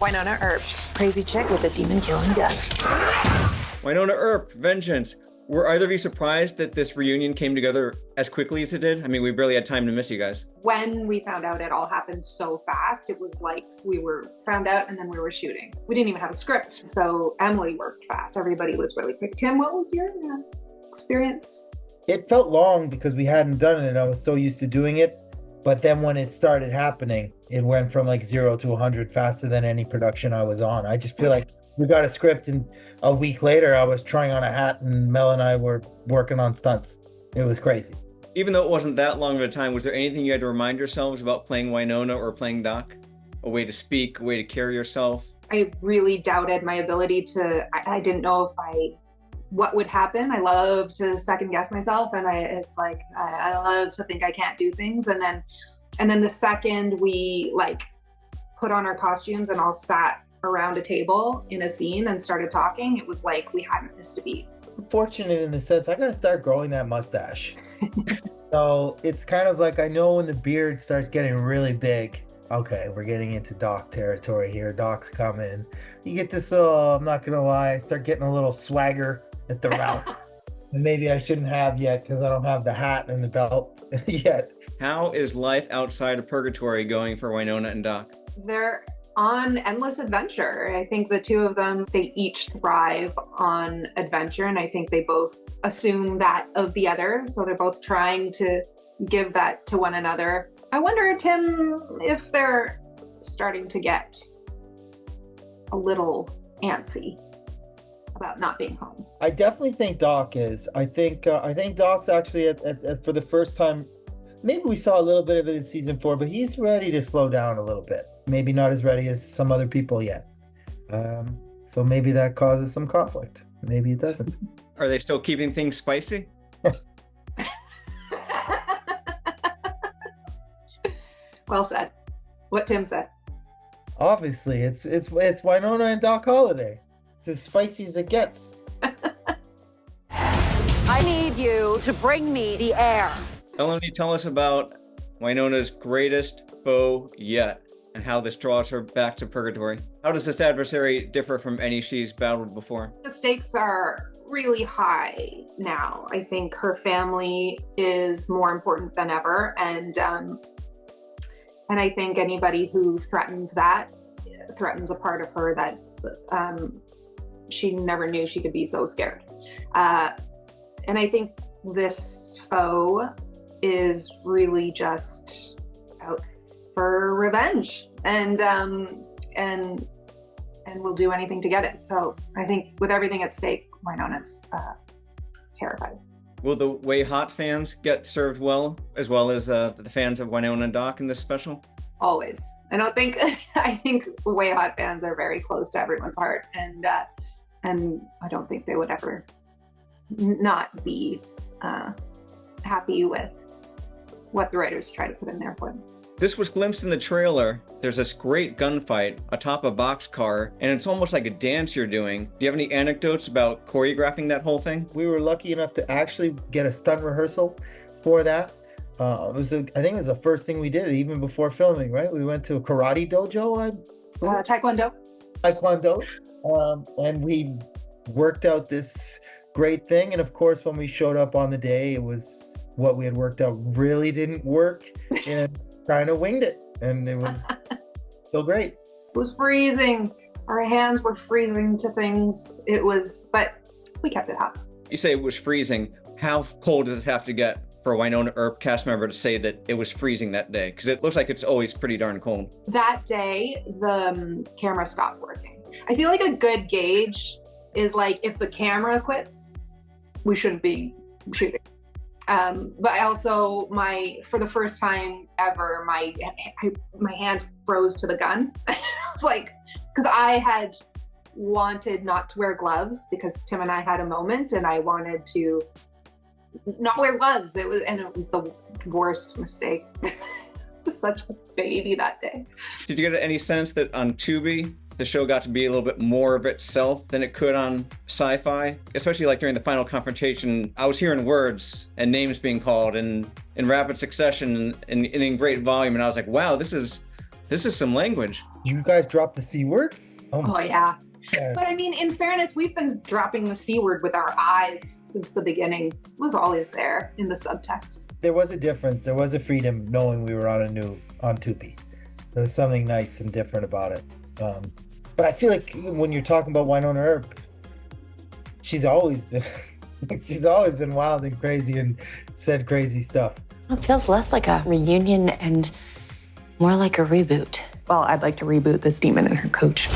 Wynonna Earp, crazy chick with a demon-killing gun. Wynonna Earp, Vengeance. Were either of you surprised that this reunion came together as quickly as it did? I mean, we barely had time to miss you guys. When we found out it all happened so fast, it was like we were found out and then we were shooting. We didn't even have a script. So Emily worked fast. Everybody was really quick. Tim, what was your experience? It felt long because we hadn't done it. I was so used to doing it. But then when it started happening, it went from like 0 to 100 faster than any production I was on. I just feel like we got a script and a week later I was trying on a hat and Mel and I were working on stunts. It was crazy. Even though it wasn't that long of a time, was there anything you had to remind yourselves about playing Wynonna or playing Doc? A way to speak, a way to carry yourself? I really doubted my ability to, I didn't know what would happen. I love to second guess myself, and it's like I love to think I can't do things. And then the second we like put on our costumes and all sat around a table in a scene and started talking, it was like we hadn't missed a beat. I'm fortunate in the sense I gotta start growing that mustache. So it's kind of like I know when the beard starts getting really big, okay, we're getting into Doc territory here. Doc's coming. You get this little, I'm not gonna lie, I start getting a little swagger at the route. And maybe I shouldn't have yet because I don't have the hat and the belt yet. How is life outside of purgatory going for Wynonna and Doc? They're on endless adventure. I think the two of them, they each thrive on adventure, and I think they both assume that of the other. So they're both trying to give that to one another. I wonder, Tim, if they're starting to get a little antsy about not being home. I definitely think Doc is. I think Doc's actually at for the first time. Maybe we saw a little bit of it in season 4, but he's ready to slow down a little bit. Maybe not as ready as some other people yet. So maybe that causes some conflict. Maybe it doesn't. Are they still keeping things spicy? Well said. What Tim said. Obviously, it's Wynonna and Doc Holliday. It's as spicy as it gets. I need you to bring me the air. Melanie, tell us about Wynonna's greatest foe yet and how this draws her back to purgatory. How does this adversary differ from any she's battled before? The stakes are really high now. I think her family is more important than ever, and I think anybody who threatens that threatens a part of her that she never knew she could be so scared. And I think this foe is really just out for revenge, and will do anything to get it. So I think with everything at stake, Wynonna's terrified. Will the Way Hot fans get served well as the fans of Wynonna and Doc in this special? Always. I think Way Hot fans are very close to everyone's heart, and I don't think they would ever not be happy with what the writers try to put in there for them. This was glimpsed in the trailer. There's this great gunfight atop a boxcar, and it's almost like a dance you're doing. Do you have any anecdotes about choreographing that whole thing? We were lucky enough to actually get a stunt rehearsal for that. I think it was the first thing we did, even before filming, right? We went to a karate dojo. Taekwondo. And we worked out this great thing. And of course, when we showed up on the day, it was what we had worked out really didn't work, and kind of winged it. And it was still great. It was freezing. Our hands were freezing to things. But we kept it hot. You say it was freezing. How cold does it have to get for a Wynonna Earp cast member to say that it was freezing that day? Because it looks like it's always pretty darn cold. That day, the camera stopped working. I feel like a good gauge is like if the camera quits, we shouldn't be shooting. But I also, for the first time ever, my hand froze to the gun. I was like, because I had wanted not to wear gloves because Tim and I had a moment, and I wanted to not wear gloves. It was the worst mistake. Such a baby that day. Did you get any sense that on Tubi, the show got to be a little bit more of itself than it could on Sci-Fi? Especially like during the final confrontation, I was hearing words and names being called in rapid succession and in great volume, and I was like, wow, this is some language. You guys dropped the C word? Oh yeah. Yeah. But I mean, in fairness, we've been dropping the C word with our eyes since the beginning. It was always there in the subtext. There was a difference. There was a freedom knowing we were on Tubi. There was something nice and different about it. But I feel like when you're talking about Wynonna Earp, she's always been wild and crazy and said crazy stuff. It feels less like a reunion and more like a reboot. Well, I'd like to reboot this demon and her coach.